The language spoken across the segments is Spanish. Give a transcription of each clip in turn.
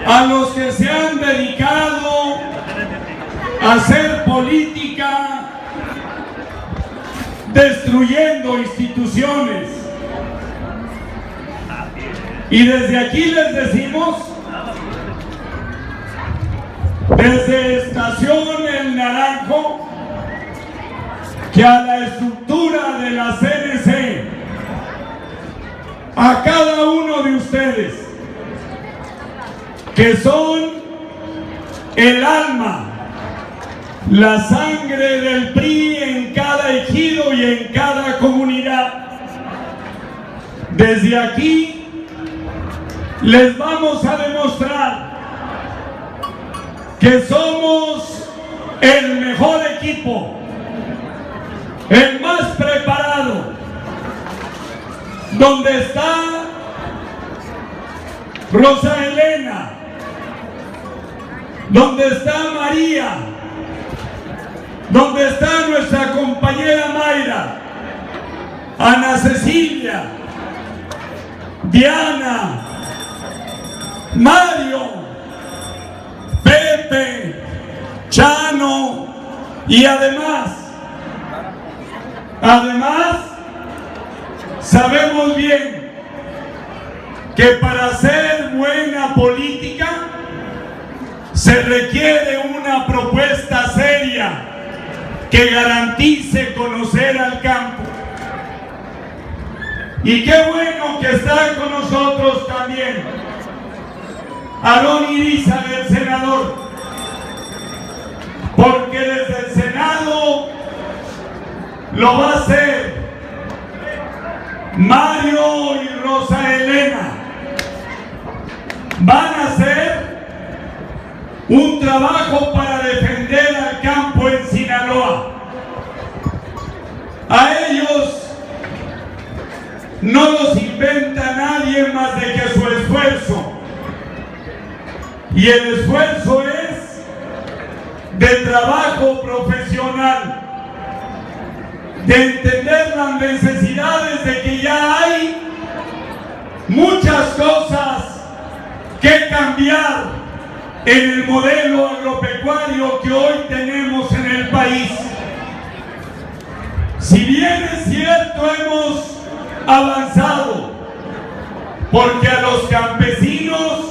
a los que se han dedicado a hacer política destruyendo instituciones. Y desde aquí les decimos, desde Estación El Naranjo, que a la estructura de la CNC, a cada uno de ustedes, que son el alma, la sangre del PRI en cada ejido y en cada comunidad, desde aquí les vamos a demostrar que somos el mejor equipo, el más preparado, donde está Rosa Elena, donde está María, donde está nuestra compañera Mayra, Ana Cecilia, Diana, Mario, Pepe, Chano y además sabemos bien que para hacer buena política se requiere una propuesta seria que garantice conocer al campo. Y qué bueno que está con nosotros también Aarón Irízar, el senador, porque desde el Senado lo va a hacer Mario y Rosa Elena. Van a hacer un trabajo para defender al campo en Sinaloa. A ellos no los inventa nadie más de que su esfuerzo. Y el esfuerzo es de trabajo profesional, de entender las necesidades de que ya hay muchas cosas que cambiar en el modelo agropecuario que hoy tenemos en el país. Si bien es cierto, hemos avanzado, porque a los campesinos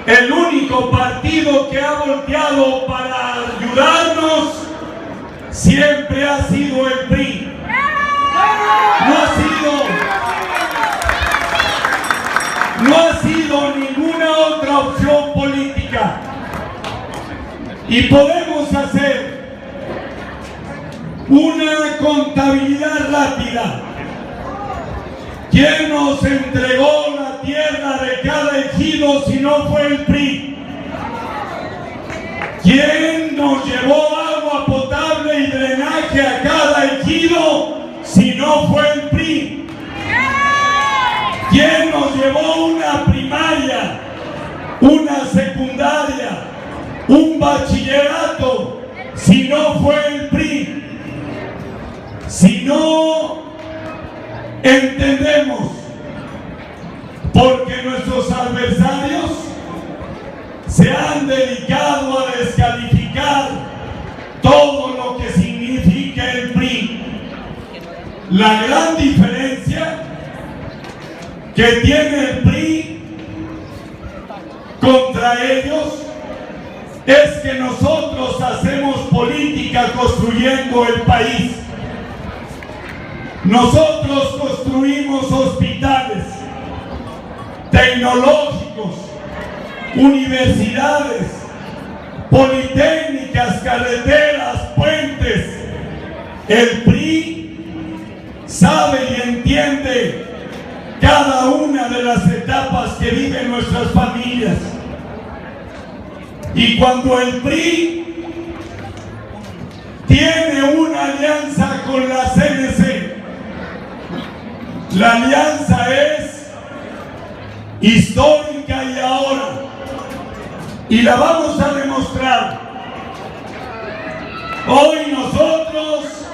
el único partido que ha volteado para ayudarnos siempre ha sido el PRI. No ha sido ninguna otra opción política. Y podemos hacer una contabilidad rápida. ¿Quién nos entregó la tierra de cada ejido si no fue el PRI? ¿Quién nos llevó agua potable y drenaje a cada ejido si no fue el PRI? ¿Quién nos llevó una primaria, una secundaria, un bachillerato si no fue el PRI? Si no entendemos porque nuestros adversarios se han dedicado a descalificar todo lo que significa el PRI. La gran diferencia que tiene el PRI contra ellos es que nosotros hacemos política construyendo el país. Nosotros construimos hospitales, tecnológicos, universidades, politécnicas, carreteras, puentes. El PRI sabe y entiende cada una de las etapas que viven nuestras familias. Y cuando el PRI tiene una alianza con la CNC, la alianza es histórica y ahora, y la vamos a demostrar. Hoy nosotros,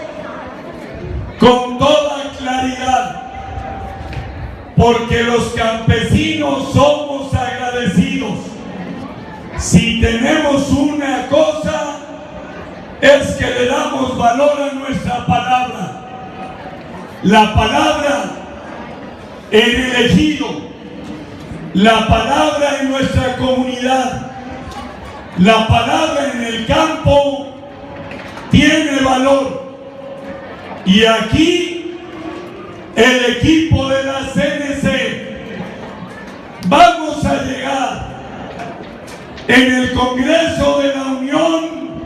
con toda claridad, porque los campesinos somos agradecidos, Si tenemos una cosa, es que le damos valor a nuestra palabra. La palabra en el ejido, la palabra en nuestra comunidad, la palabra en el campo tiene valor. Y aquí el equipo de la CNC vamos a llegar en el Congreso de la Unión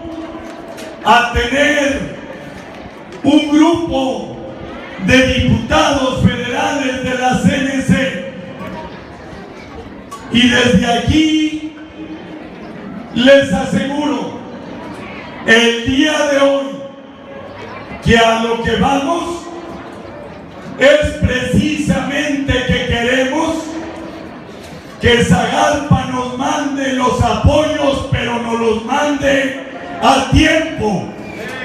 a tener un grupo de diputados federales de la CNC. Y desde aquí les aseguro el día de hoy que a lo que vamos es precisamente que queremos que Zagalpa nos mande los apoyos, pero nos los mande a tiempo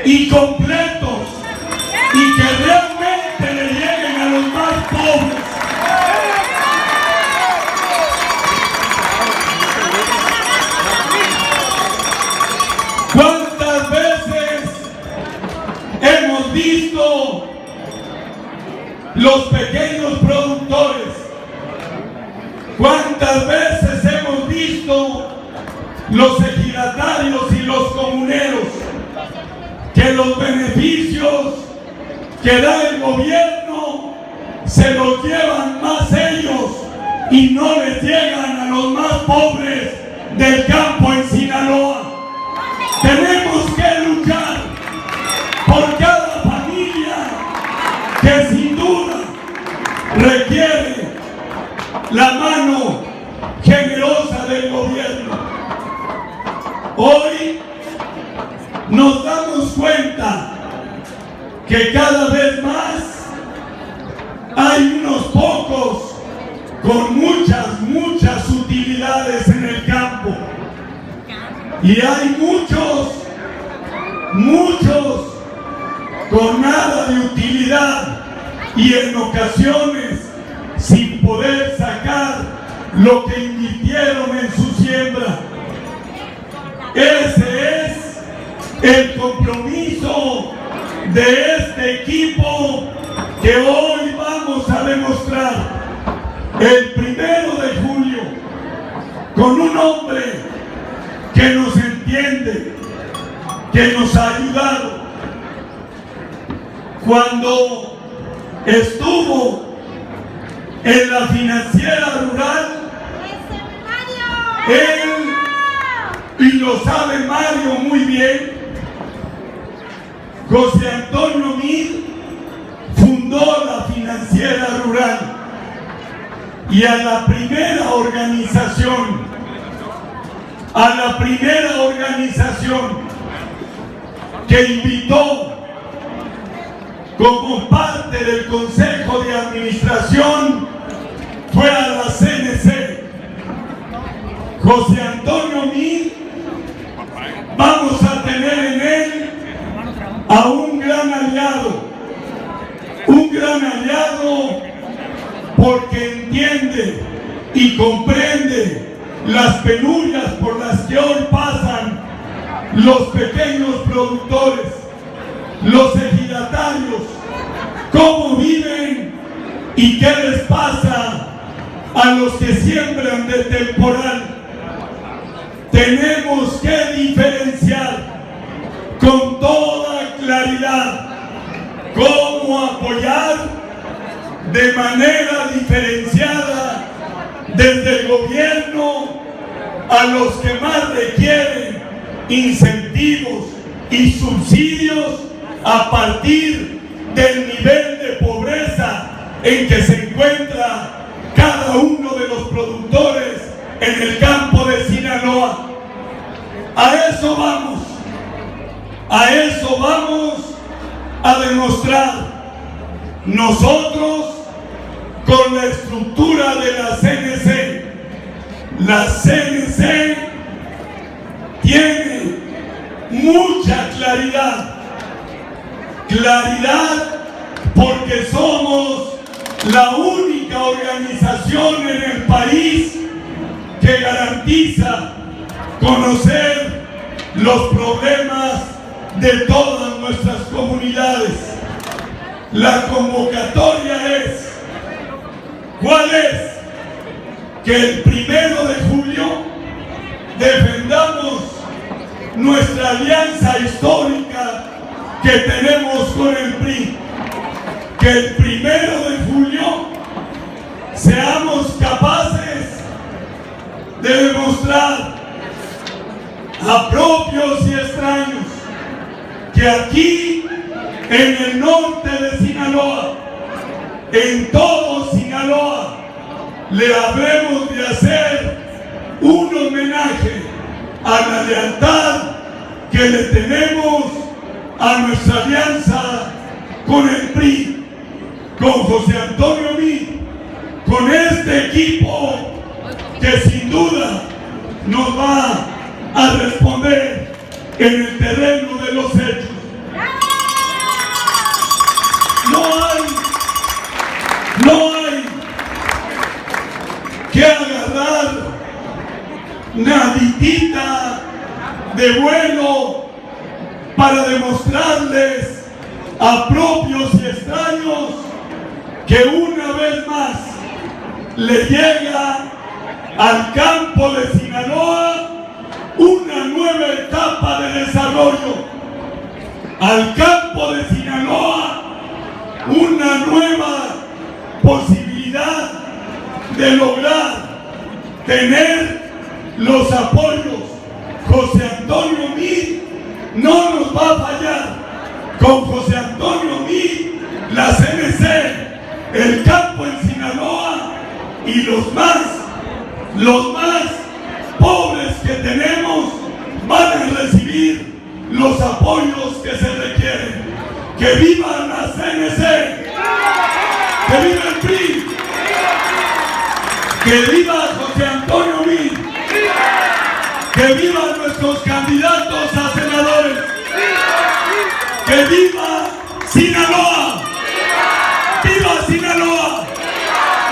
y completos, y que realmente le lleguen a los más pobres. ¿Cuántas veces hemos visto los pequeños productores? ¿Cuántas veces hemos visto los ejidatarios y los comuneros que los beneficios que da el gobierno se los llevan más ellos y no les llegan a los más pobres del campo en Sinaloa? Tenemos que luchar por cada familia que sin duda requiere la mano generosa del gobierno. Hoy nos damos cuenta que cada vez más hay unos pocos con muchas utilidades en el campo. Y hay muchos con nada de utilidad y en ocasiones sin poder sacar lo que invirtieron en su siembra. Ese es el compromiso de este equipo que hoy vamos a demostrar el 1 de julio con un hombre que nos entiende, que nos ha ayudado. Cuando estuvo en la financiera rural, él, y lo sabe Mario muy bien, José Antonio Mid fundó la financiera rural, y a la primera organización que invitó como parte del Consejo de Administración fue a la CNC. José Antonio Mid, vamos a tener en él a un gran aliado porque entiende y comprende las penurias por las que hoy pasan los pequeños productores, los ejidatarios, cómo viven y qué les pasa a los que siembran de temporal. Tenemos que diferenciar con toda claridad cómo apoyar de manera diferenciada desde el gobierno a los que más requieren incentivos y subsidios a partir del nivel de pobreza en que se encuentra cada uno de los productores en el campo de Sinaloa. A eso vamos a demostrar nosotros con la estructura de la CNC. La CNC tiene mucha claridad porque somos la única organización en el país que garantiza conocer los problemas de todas nuestras comunidades. La convocatoria es, ¿cuál es? Que el 1 de julio defendamos nuestra alianza histórica que tenemos con el PRI. Que el 1 de julio seamos capaces de demostrar a propios y extraños que aquí en el norte de Sinaloa, en todo Sinaloa, le habremos de hacer un homenaje a la lealtad que le tenemos a nuestra alianza con el PRI, con José Antonio Meade, con este equipo que sin duda nos va a responder en el terreno de los hechos. No hay que agarrar naditita de vuelo para demostrarles a propios y extraños que una vez más le llega al campo de Sinaloa una nueva etapa de desarrollo. Al campo de Sinaloa una nueva posibilidad de lograr tener los apoyos. José Antonio Meade no nos va a fallar. Con José Antonio Meade, la CNC, el campo en Sinaloa y los más pobres que tenemos van a recibir los apoyos que se requieren. ¡Que viva la CNC! ¡Que viva el PRI! ¡Que viva José Antonio Meade! ¡Que vivan nuestros candidatos a senadores! ¡Que viva Sinaloa! ¡Viva Sinaloa!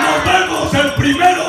Nos vemos el 1